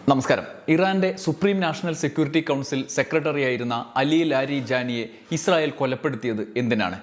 നമസ്കാരം. ഇറാന്റെ supreme national security council സെക്രട്ടറിയായിരുന്ന അലി ലാരിജാനിയെ ഇസ്രായേൽ കൊലപ്പെടുത്തിയത് എന്തിനാണ്?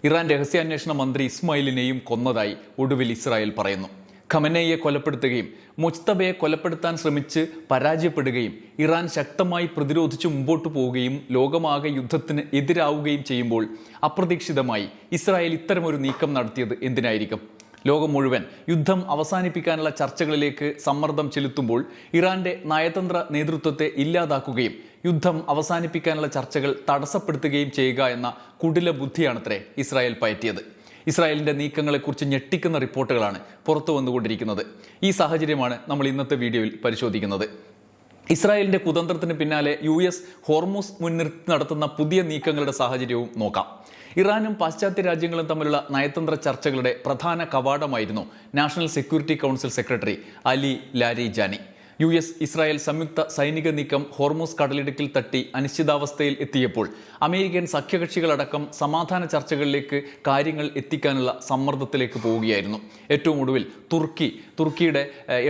ഇറാൻ രഹസ്യാന്വേഷണ മന്ത്രി ഇസ്മായിലിനെയും കൊന്നതായി ഒടുവിൽ ഇസ്രായേൽ പറയുന്നു. ഖമനേയെ കൊലപ്പെടുത്തുകയും മുജ്തബയെ കൊലപ്പെടുത്താൻ ശ്രമിച്ച് പരാജയപ്പെടുകയും ഇറാൻ ശക്തമായി പ്രതിരോധിച്ച് മുമ്പോട്ട് പോവുകയും ലോകമാകെ യുദ്ധത്തിന് എതിരാവുകയും ചെയ്യുമ്പോൾ അപ്രതീക്ഷിതമായി ഇസ്രായേൽ ഇത്തരമൊരു നീക്കം നടത്തിയത് എന്തിനായിരിക്കും? ലോകം മുഴുവൻ യുദ്ധം അവസാനിപ്പിക്കാനുള്ള ചർച്ചകളിലേക്ക് സമ്മർദ്ദം ചെലുത്തുമ്പോൾ ഇറാന്റെ നയതന്ത്ര നേതൃത്വത്തെ ഇല്ലാതാക്കുകയും യുദ്ധം അവസാനിപ്പിക്കാനുള്ള ചർച്ചകൾ തടസ്സപ്പെടുത്തുകയും ചെയ്യുക എന്ന കുടില ബുദ്ധിയാണത്രേ ഇസ്രായേൽ പയറ്റിയത്. ഇസ്രായേലിന്റെ നീക്കങ്ങളെക്കുറിച്ച് ഞെട്ടിക്കുന്ന റിപ്പോർട്ടുകളാണ് പുറത്തു വന്നുകൊണ്ടിരിക്കുന്നത്. ഈ സാഹചര്യമാണ് നമ്മൾ ഇന്നത്തെ വീഡിയോയിൽ പരിശോധിക്കുന്നത്. ഇസ്രായേലിന്റെ കുതന്ത്രത്തിന് പിന്നാലെ US ഹോർമൂസ് മുൻനിർത്തി നടത്തുന്ന പുതിയ നീക്കങ്ങളുടെ സാഹചര്യവും നോക്കാം. ഇറാനും പാശ്ചാത്യ രാജ്യങ്ങളും തമ്മിലുള്ള നയതന്ത്ര ചർച്ചകളുടെ പ്രധാന കവാടമായിരുന്നു national security council secretary Ali Larijani. US Israel സംയുക്ത സൈനിക നീക്കം ഹോർമൂസ് കടലിടുക്കിൽ തട്ടി അനിശ്ചിതാവസ്ഥയിൽ എത്തിയപ്പോൾ അമേരിക്കൻ സഖ്യകക്ഷികളടക്കം സമാധാന ചർച്ചകളിലേക്ക് കാര്യങ്ങൾ എത്തിക്കാനുള്ള സമ്മർദ്ദത്തിലേക്ക് പോവുകയായിരുന്നു. ഏറ്റവും ഒടുവിൽ തുർക്കിയുടെ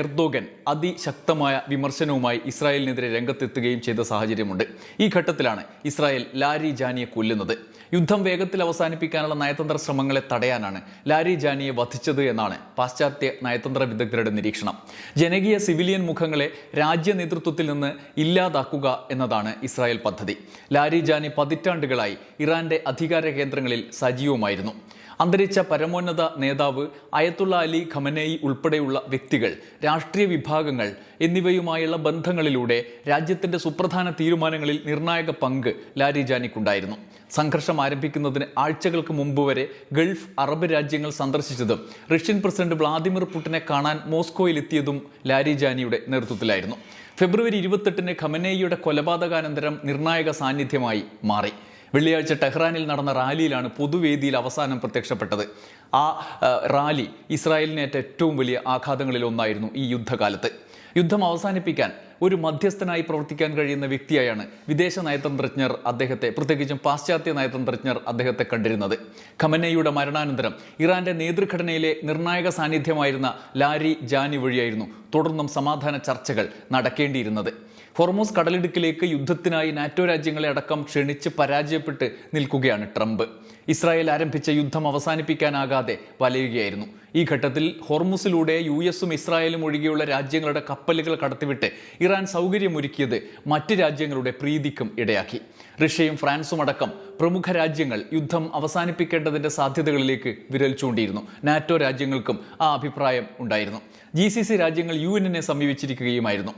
എർദോഗൻ അതിശക്തമായ വിമർശനവുമായി ഇസ്രായേലിനെതിരെ രംഗത്തെത്തുകയും ചെയ്ത സാഹചര്യമുണ്ട്. ഈ ഘട്ടത്തിലാണ് ഇസ്രായേൽ ലാരിജാനിയെ കൊല്ലുന്നത്. യുദ്ധം വേഗത്തിൽ അവസാനിപ്പിക്കാനുള്ള നയതന്ത്ര ശ്രമങ്ങളെ തടയാനാണ് ലാരിജാനിയെ വധിച്ചത് എന്നാണ് പാശ്ചാത്യ നയതന്ത്ര വിദഗ്ധരുടെ നിരീക്ഷണം. ജനകീയ സിവിലിയൻ മുഖങ്ങളെ രാജ്യ നേതൃത്വത്തിൽ നിന്ന് ഇല്ലാതാക്കുക എന്നതാണ് ഇസ്രായേൽ പദ്ധതി. ലാരിജാനി പതിറ്റാണ്ടുകളായി ഇറാന്റെ അധികാര കേന്ദ്രങ്ങളിൽ സജീവമായിരുന്നു. അന്തരിച്ച പരമോന്നത നേതാവ് അയത്തുള്ള അലി ഖമനേയി ഉൾപ്പെടെയുള്ള വ്യക്തികൾ, രാഷ്ട്രീയ വിഭാഗങ്ങൾ എന്നിവയുമായുള്ള ബന്ധങ്ങളിലൂടെ രാജ്യത്തിന്റെ സുപ്രധാന തീരുമാനങ്ങളിൽ നിർണായക പങ്ക് ലാരിജാനിക്കുണ്ടായിരുന്നു. സംഘർഷം ആരംഭിക്കുന്നതിന് ആഴ്ചകൾക്ക് മുമ്പ് വരെ ഗൾഫ് അറബ് രാജ്യങ്ങൾ സന്ദർശിച്ചതും റഷ്യൻ പ്രസിഡന്റ് വ്ളാദിമിർ പുടിനെ കാണാൻ മോസ്കോയിലെത്തിയതും ലാരിജാനിയുടെ നേതൃത്വത്തിലായിരുന്നു. ഫെബ്രുവരി 28 ഖമനേയിയുടെ കൊലപാതകാനന്തരം നിർണായക സാന്നിധ്യമായി മാറി. വെള്ളിയാഴ്ച ടെഹ്റാനിൽ നടന്ന റാലിയിലാണ് പൊതുവേദിയിൽ അവസാനം പ്രത്യക്ഷപ്പെട്ടത്. ആ റാലി ഇസ്രായേലിനേറ്റ ഏറ്റവും വലിയ ആഘാതങ്ങളിൽ ഒന്നായിരുന്നു. ഈ യുദ്ധകാലത്ത് യുദ്ധം അവസാനിപ്പിക്കാൻ ഒരു മധ്യസ്ഥനായി പ്രവർത്തിക്കാൻ കഴിയുന്ന വ്യക്തിയായാണ് വിദേശ നയതന്ത്രജ്ഞർ അദ്ദേഹത്തെ, പ്രത്യേകിച്ചും പാശ്ചാത്യ നയതന്ത്രജ്ഞർ അദ്ദേഹത്തെ കണ്ടിരുന്നത്. ഖമനേയിയുടെ മരണാനന്തരം ഇറാന്റെ നേതൃഘടനയിലെ നിർണായക സാന്നിധ്യമായിരുന്ന ലാരിജാനി വഴിയായിരുന്നു തുടർന്നും സമാധാന ചർച്ചകൾ നടക്കേണ്ടിയിരുന്നത്. ഹോർമൂസ് കടലിടുക്കിലേക്ക് യുദ്ധത്തിനായി നാറ്റോ രാജ്യങ്ങളെ അടക്കം ക്ഷണിച്ച് പരാജയപ്പെട്ട് നിൽക്കുകയാണ് ട്രംപ്. ഇസ്രായേൽ ആരംഭിച്ച യുദ്ധം അവസാനിപ്പിക്കാനാകാതെ വലയുകയായിരുന്നു. ഈ ഘട്ടത്തിൽ ഹോർമൂസിലൂടെ US ഇസ്രായേലും ഒഴികെയുള്ള രാജ്യങ്ങളുടെ കപ്പലുകൾ കടത്തിവിട്ട് ഇറാൻ സൗകര്യമൊരുക്കിയത് മറ്റ് രാജ്യങ്ങളുടെ പ്രീതിക്കും ഇടയാക്കി. റഷ്യയും ഫ്രാൻസും അടക്കം പ്രമുഖ രാജ്യങ്ങൾ യുദ്ധം അവസാനിപ്പിക്കേണ്ടതിന്റെ സാധ്യതകളിലേക്ക് വിരൽ ചൂണ്ടിയിരുന്നു. നാറ്റോ രാജ്യങ്ങൾക്കും ആ അഭിപ്രായം ഉണ്ടായിരുന്നു. GCC രാജ്യങ്ങൾ UN സമീപിച്ചിരിക്കുകയുമായിരുന്നു.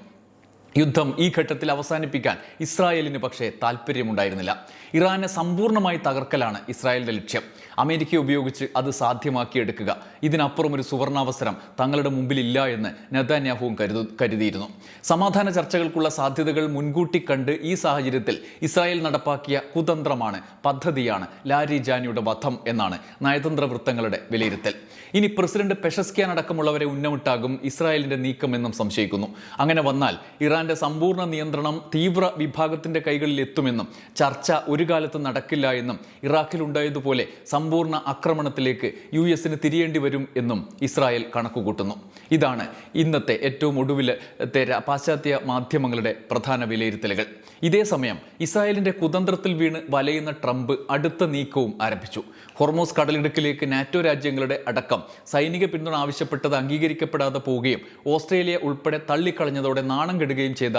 യുദ്ധം ഈ ഘട്ടത്തിൽ അവസാനിപ്പിക്കാൻ ഇസ്രായേലിന് പക്ഷേ താല്പര്യമുണ്ടായിരുന്നില്ല. ഇറാനെ സമ്പൂർണ്ണമായി തകർക്കലാണ് ഇസ്രായേലിന്റെ ലക്ഷ്യം. അമേരിക്ക ഉപയോഗിച്ച് അത് സാധ്യമാക്കിയെടുക്കുക. ഇതിനപ്പുറം ഒരു സുവർണാവസരം തങ്ങളുടെ മുമ്പിലില്ല എന്ന് നെതന്യാഹുവും കരുതിയിരുന്നു. സമാധാന ചർച്ചകൾക്കുള്ള സാധ്യതകൾ മുൻകൂട്ടി കണ്ട് ഈ സാഹചര്യത്തിൽ ഇസ്രായേൽ നടപ്പാക്കിയ കുതന്ത്രമാണ്, പദ്ധതിയാണ് ലാരിജാനിയുടെ വധം എന്നാണ് നയതന്ത്ര വൃത്തങ്ങളുടെ വിലയിരുത്തൽ. ഇനി പ്രസിഡന്റ് പെഷസ്ക്യാൻ അടക്കമുള്ളവരെ ഉന്നമിട്ടാകും ഇസ്രായേലിന്റെ നീക്കമെന്നും സംശയിക്കുന്നു. അങ്ങനെ വന്നാൽ ഇറാന്റെ സമ്പൂർണ്ണ നിയന്ത്രണം തീവ്ര വിഭാഗത്തിന്റെ കൈകളിൽ എത്തുമെന്നും ചർച്ച ഒരു കാലത്ത് നടക്കില്ല എന്നും ഇറാഖിലുണ്ടായതുപോലെ സമ്പൂർണ്ണ ആക്രമണത്തിലേക്ക് US തിരിയേണ്ടി വരും എന്നും ഇസ്രായേൽ കണക്കുകൂട്ടുന്നു. ഇതാണ് ഇന്നത്തെ ഏറ്റവും ഒടുവിലത്തെ പാശ്ചാത്യ മാധ്യമങ്ങളുടെ പ്രധാന വിലയിരുത്തലുകൾ. ഇതേസമയം ഇസ്രായേലിന്റെ കുതന്ത്രത്തിൽ വീണ് വലയുന്ന ട്രംപ് അടുത്ത നീക്കവും ആരംഭിച്ചു. ഹോർമൂസ് കടലിടുക്കിലേക്ക് നാറ്റോ രാജ്യങ്ങളുടെ അടക്കം സൈനിക പിന്തുണ ആവശ്യപ്പെട്ടത് അംഗീകരിക്കപ്പെടാതെ പോവുകയും ഓസ്ട്രേലിയ ഉൾപ്പെടെ തള്ളിക്കളഞ്ഞതോടെ നാണം കെടുകയും ചെയ്ത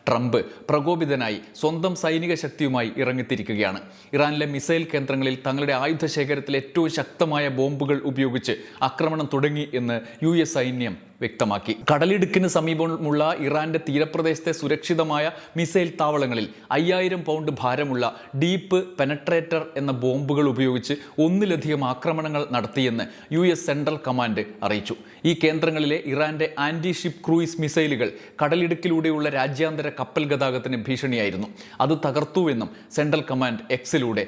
ട്രംപ് പ്രകോപിതനായി സ്വന്തം സൈനിക ശക്തിയുമായി ഇറങ്ങിത്തിരിക്കുകയാണ്. ഇറാനിലെ മിസൈൽ കേന്ദ്രങ്ങളിൽ തങ്ങളുടെ ആയുധ ശേഖരത്തിലെ ഏറ്റവും ശക്തമായ ബോംബുകൾ ഉപയോഗിച്ച് ആക്രമണം തുടങ്ങി എന്ന് US സൈന്യം വ്യക്തമാക്കി. കടലിടുക്കിന് സമീപമുള്ള ഇറാന്റെ തീരപ്രദേശത്തെ സുരക്ഷിതമായ മിസൈൽ താവളങ്ങളിൽ 5000 പൗണ്ട് ഭാരമുള്ള ഡീപ്പ് പെനട്രേറ്റർ എന്ന ബോംബുകൾ ഉപയോഗിച്ച് ഒന്നിലധികം ആക്രമണങ്ങൾ നടത്തിയെന്ന് US സെൻട്രൽ കമാൻഡ് അറിയിച്ചു. ഈ കേന്ദ്രങ്ങളിലെ ഇറാന്റെ ആന്റി ഷിപ്പ് ക്രൂയിസ് മിസൈലുകൾ കടലിടുക്കിലൂടെയുള്ള രാജ്യാന്തര കപ്പൽ ഗതാഗതത്തിന് ഭീഷണിയായിരുന്നു. അത് തകർത്തുവെന്നും സെൻട്രൽ കമാൻഡ് എക്സിലൂടെ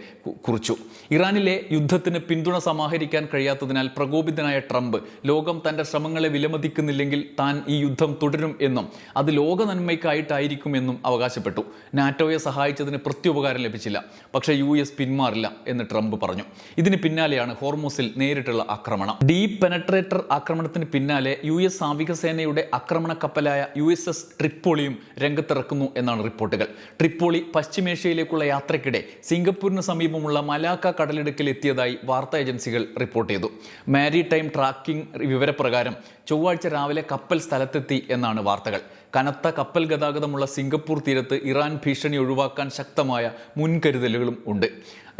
കുറിച്ചു. ഇറാനിലെ യുദ്ധത്തിന് പിന്തുണ സമാഹരിക്കാൻ കഴിയാത്തതിനാൽ പ്രകോപിതനായ ട്രംപ് ലോകം തന്റെ ശ്രമങ്ങളെ വിലമതിക്കുന്ന വെടിനിർത്തുന്നില്ലെങ്കിൽ താൻ ഈ യുദ്ധം തുടരും എന്നും അത് ലോക നന്മയ്ക്കായിട്ടായിരിക്കുമെന്നും അവകാശപ്പെട്ടു. നാറ്റോയെ സഹായിച്ചതിന് പ്രത്യുപകാരം ലഭിച്ചില്ല, പക്ഷേ US പിന്മാറില്ല എന്ന് ട്രംപ് പറഞ്ഞു. ഇതിന് പിന്നാലെയാണ് ഹോർമൂസിൽ നേരിട്ടുള്ള ആക്രമണം. ഡീപ് പെനട്രേറ്റർ ആക്രമണത്തിന് പിന്നാലെ US നാവികസേനയുടെ ആക്രമണ കപ്പലായ USS ട്രിപ്പോളിയും രംഗത്തിറക്കുന്നു എന്നാണ് റിപ്പോർട്ടുകൾ. ട്രിപ്പോളി പശ്ചിമേഷ്യയിലേക്കുള്ള യാത്രയ്ക്കിടെ സിംഗപ്പൂരിന് സമീപമുള്ള മലാക്ക കടലിടുക്കിൽ എത്തിയതായി വാർത്താ ഏജൻസികൾ റിപ്പോർട്ട് ചെയ്തു. മാരിടൈം ട്രാക്കിംഗ് വിവരപ്രകാരം ചൊവ്വാഴ്ച രാവിലെ കപ്പൽ സ്ഥലത്തെത്തി എന്നാണ് വാർത്തകൾ. കനത്ത കപ്പൽ ഗതാഗതമുള്ള സിംഗപ്പൂർ തീരത്ത് ഇറാൻ ഭീഷണി ഒഴിവാക്കാൻ ശക്തമായ മുൻകരുതലുകളും ഉണ്ട്.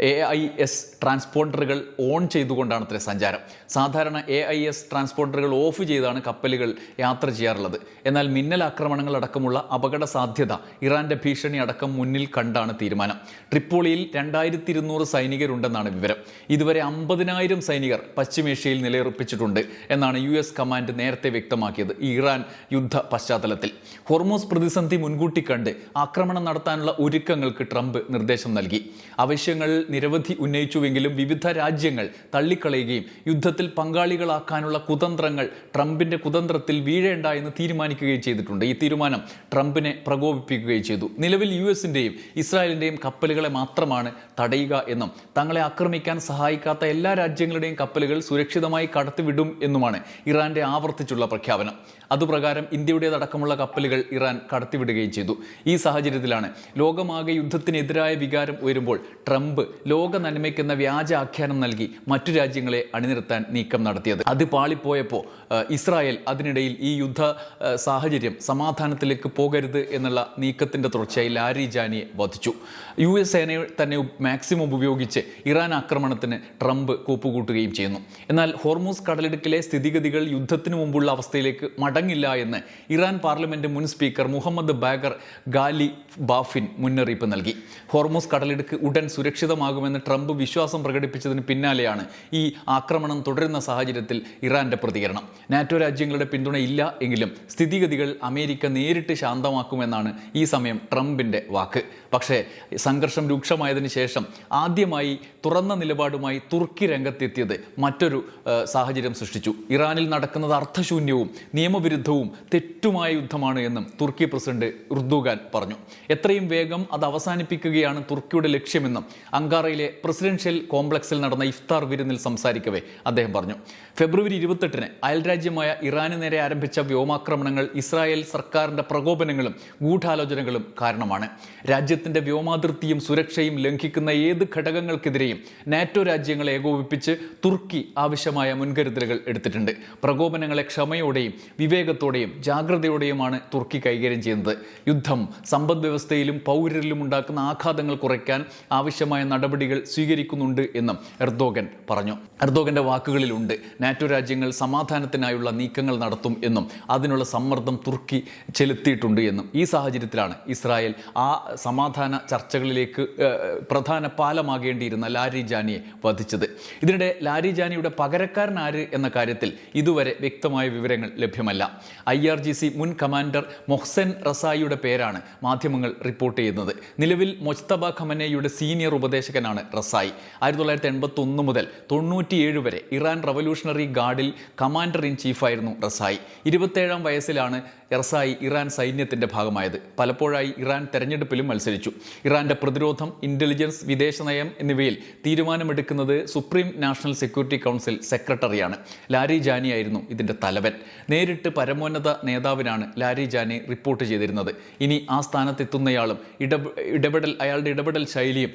AIS ട്രാൻസ്പോണ്ടറുകൾ ഓൺ ചെയ്തുകൊണ്ടാണ് സഞ്ചാരം. സാധാരണ AIS ട്രാൻസ്പോണ്ടറുകൾ ഓഫ് ചെയ്താണ് കപ്പലുകൾ യാത്ര ചെയ്യാറുള്ളത്. എന്നാൽ മിന്നൽ ആക്രമണങ്ങൾ അടക്കമുള്ള അപകട സാധ്യത ഇറാന്റെ ഭീഷണി അടക്കം മുന്നിൽ കണ്ടാണ് തീരുമാനം. ട്രിപ്പോളിയിൽ 2200 സൈനികരുണ്ടെന്നാണ് വിവരം. ഇതുവരെ 50,000 സൈനികർ പശ്ചിമേഷ്യയിൽ നിലയുറപ്പിച്ചിട്ടുണ്ട് എന്നാണ് US കമാൻഡ് നേരത്തെ വ്യക്തമാക്കിയത്. ഇറാൻ യുദ്ധ പശ്ചാത്തലത്തിൽ ഹോർമൂസ് പ്രതിസന്ധി മുൻകൂട്ടി കണ്ട് ആക്രമണം നടത്താനുള്ള ഒരുക്കങ്ങൾക്ക് ട്രംപ് നിർദ്ദേശം നൽകി. ആവശ്യങ്ങൾ നിരവധി ഉന്നയിച്ചുവെങ്കിലും വിവിധ രാജ്യങ്ങൾ തള്ളിക്കളയുകയും യുദ്ധത്തിൽ പങ്കാളികളാക്കാനുള്ള കുതന്ത്രങ്ങൾ ട്രംപിന്റെ കുതന്ത്രത്തിൽ വീഴേണ്ട എന്ന് തീരുമാനിക്കുകയും ചെയ്തിട്ടുണ്ട്. ഈ തീരുമാനം ട്രംപിനെ പ്രകോപിപ്പിക്കുകയും ചെയ്തു. നിലവിൽ USന്റെയും ഇസ്രായേലിന്റെയും കപ്പലുകളെ മാത്രമാണ് തടയുക എന്നും തങ്ങളെ ആക്രമിക്കാൻ സഹായിക്കാത്ത എല്ലാ രാജ്യങ്ങളുടെയും കപ്പലുകൾ സുരക്ഷിതമായി കടത്തിവിടും എന്നുമാണ് ഇറാന്റെ ആവർത്തിച്ചുള്ള പ്രഖ്യാപനം. അതുപ്രകാരം ഇന്ത്യയുടേതടക്കമുള്ള കപ്പലുകൾ ഇറാൻ കടത്തിവിടുകയും ചെയ്തു. ഈ സാഹചര്യത്തിലാണ് ലോകമാകെ യുദ്ധത്തിനെതിരായ വികാരം ഉയരുമ്പോൾ ട്രംപ് ലോക നന്മയ്ക്കെന്ന വ്യാജ ആഖ്യാനം നൽകി മറ്റു രാജ്യങ്ങളെ അണിനിരത്താൻ നീക്കം നടത്തിയത്. അത് പാളിപ്പോയപ്പോൾ ഇസ്രായേൽ അതിനിടയിൽ ഈ യുദ്ധ സാഹചര്യം സമാധാനത്തിലേക്ക് പോകരുത് എന്നുള്ള നീക്കത്തിന്റെ തുടർച്ചയായി ലാരി ജാനിയെ വധിച്ചു. US സേനയെ തന്നെ മാക്സിമം ഉപയോഗിച്ച് ഇറാൻ ആക്രമണത്തിന് ട്രംപ് കൂപ്പുകൂട്ടുകയും ചെയ്യുന്നു. എന്നാൽ ഹോർമൂസ് കടലിടുക്കിലെ സ്ഥിതിഗതികൾ യുദ്ധത്തിനു മുമ്പുള്ള അവസ്ഥയിലേക്ക് മടങ്ങില്ല എന്ന് ഇറാൻ പാർലമെന്റ് മുൻ സ്പീക്കർ മുഹമ്മദ് ബാഗർ ഗാലി ബാഫിൻ മുന്നറിയിപ്പ് നൽകി. ഹോർമൂസ് കടലിടുക്ക് ഉടൻ സുരക്ഷിതമാകുമെന്ന് ട്രംപ് വിശ്വാസം പ്രകടിപ്പിച്ചതിന് പിന്നാലെയാണ് ഈ ആക്രമണം തുടരുന്ന സാഹചര്യത്തിൽ ഇറാന്റെ പ്രതികരണം. നാറ്റോ രാജ്യങ്ങളുടെ പിന്തുണ ഇല്ല എങ്കിലും സ്ഥിതിഗതികൾ അമേരിക്ക നേരിട്ട് ശാന്തമാക്കുമെന്നാണ് ഈ സമയം ട്രംപിന്റെ വാക്ക്. പക്ഷേ സംഘർഷം രൂക്ഷമായതിനു ശേഷം ആദ്യമായി തുറന്ന നിലപാടുമായി തുർക്കി രംഗത്തെത്തിയത് മറ്റൊരു സാഹചര്യം സൃഷ്ടിച്ചു. ഇറാനിൽ നടക്കുന്നത് അർത്ഥശൂന്യവും നിയമവിരുദ്ധവും തെറ്റുമായ യുദ്ധമാണ് എന്നും തുർക്കി പ്രസിഡന്റ് ഉർദുഗാൻ പറഞ്ഞു. എത്രയും വേഗം അത് അവസാനിപ്പിക്കുകയാണ് തുർക്കിയുടെ ലക്ഷ്യമെന്നും അങ്കാറയിലെ പ്രസിഡൻഷ്യൽ കോംപ്ലക്സിൽ നടന്ന ഇഫ്താർ വിരുന്നിൽ സംസാരിക്കവേ അദ്ദേഹം പറഞ്ഞു. ഫെബ്രുവരി 28 അയൽരാജ്യമായ ഇറാന് നേരെ ആരംഭിച്ച വ്യോമാക്രമണങ്ങൾ ഇസ്രായേൽ സർക്കാരിന്റെ പ്രകോപനങ്ങളും ഗൂഢാലോചനകളും കാരണമാണ്. രാജ്യത്തിന്റെ വ്യോമാതിർത്തിയും സുരക്ഷയും ലംഘിക്കുന്ന ഏത് ഘടകങ്ങൾക്കെതിരെയും നാറ്റോ രാജ്യങ്ങളെ ഏകോപിപ്പിച്ച് തുർക്കി ആവശ്യമായ മുൻകരുതലുകൾ എടുത്തിട്ടുണ്ട്. പ്രകോപനങ്ങളെ ക്ഷമയോടെയും വിവേകത്തോടെയും ജാഗ്രതയോടെയുമാണ് തുർക്കി കൈകാര്യം ചെയ്യുന്നത്. യുദ്ധം സമ്പദ് വ്യവസ്ഥയിലും പൗരരിലും ഉണ്ടാക്കുന്ന ആഘാതങ്ങൾ കുറയ്ക്കാൻ ആവശ്യമായ നടപടികൾ സ്വീകരിക്കുന്നുണ്ട് എന്നും എർദോഗൻ പറഞ്ഞു. എർദോഗന്റെ വാക്കുകളിലുണ്ട് നാറ്റോ രാജ്യങ്ങൾ സമാധാനത്തിനായുള്ള നീക്കങ്ങൾ നടത്തും എന്നും അതിനുള്ള സമ്മർദ്ദം തുർക്കി ചെലുത്തിയിട്ടുണ്ട് എന്നും. ഈ സാഹചര്യത്തിലാണ് ഇസ്രായേൽ ആ സമാധാന ചർച്ചകളിലേക്ക് പ്രധാന പാലമാകേണ്ടിയിരുന്ന ലാരി ജാനിയെ വധിച്ചത്. ഇതിനിടെ ലാരി ജാനിയുടെ പകരക്കാരൻ ആര് എന്ന കാര്യത്തിൽ ഇതുവരെ വ്യക്തമായ വിവരങ്ങൾ ലഭ്യമല്ല. IRGC മുൻ കമാൻഡർ മൊഹ്സെൻ റസായിയുടെ പേരാണ് മാധ്യമങ്ങൾ റിപ്പോർട്ട് ചെയ്യുന്നത്. നിലവിൽ മൊജ്തബ ഖമനേയുടെ സീനിയർ ഉപദേശകനാണ് റസായി. 1981 മുതൽ 97 വരെ ഇറാൻ റവല്യൂഷണറി ഗാർഡിൽ കമാൻഡർ ഇൻ ചീഫായിരുന്നു റസായി. 27-ാം വയസ്സിലാണ് റസായി ഇറാൻ സൈന്യത്തിന്റെ ഭാഗമായത്. പലപ്പോഴായി ഇറാൻ തെരഞ്ഞെടുപ്പിലും മത്സരിച്ചു. ഇറാന്റെ പ്രതിരോധം, ഇന്റലിജൻസ്, വിദേശനയം എന്നിവയിൽ തീരുമാനമെടുക്കുന്നത് സുപ്രീം നാഷണൽ സെക്യൂരിറ്റി കൗൺസിൽ സെക്രട്ടറിയാണ്. ലാരി ജാനിയായിരുന്നു ഇതിന്റെ തലവൻ. നേരിട്ട് പരമോന്നത നേതാവിനാണ് ലാരി ജാനി റിപ്പോർട്ട് ചെയ്തിരുന്നത്. ഇനി ആ സ്ഥാനത്തെത്തുന്നയാളും അയാളുടെ ഇടപെടൽ ശൈലിയും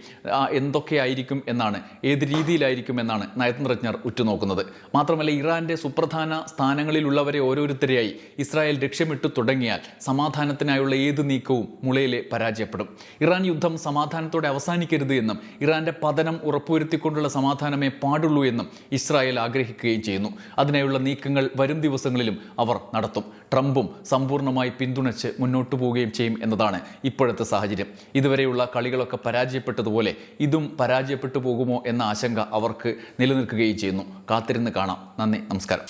എന്തൊക്കെയായിരിക്കും എന്നാണ്, ഏത് രീതിയിലായിരിക്കും എന്നാണ് നയതന്ത്രജ്ഞർ ഉറ്റുനോക്കുന്നത്. മാത്രമല്ല, ഇറാന്റെ സുപ്രധാന സ്ഥാനങ്ങളിലുള്ളവരെ ഓരോരുത്തരെയായി ഇസ്രായേൽ ലക്ഷ്യമിട്ടു തുടങ്ങിയാൽ സമാധാനത്തിനായുള്ള ഏത് നീക്കവും മുളയിലെ പരാജയപ്പെടും. ഇറാൻ യുദ്ധം സമാധാനത്തോടെ അവസാനിക്കരുത് എന്നും ഇറാന്റെ പതനം ഉറപ്പുവരുത്തിക്കൊണ്ടുള്ള സമാധാനമേ പാടുള്ളൂ എന്നും ഇസ്രായേൽ ആഗ്രഹിക്കുകയും ചെയ്യുന്നു. അതിനായുള്ള നീക്കങ്ങൾ വരും ദിവസങ്ങളിലും അവർ നടത്തും. ട്രംപും സമ്പൂർണ്ണമായി പിന്തുണച്ച് മുന്നോട്ടു പോവുകയും ചെയ്യും എന്നതാണ് ഇപ്പോഴത്തെ സാഹചര്യം. ഇതുവരെയുള്ള കളികളൊക്കെ പരാജയപ്പെട്ടതുപോലെ ഇതും പരാജയപ്പെട്ടു പോകുമോ എന്ന ആശങ്ക അവർക്ക് നിലനിൽക്കുകയും ചെയ്യുന്നു. കാത്തിരുന്ന് കാണാം. നന്ദി, നമസ്കാരം.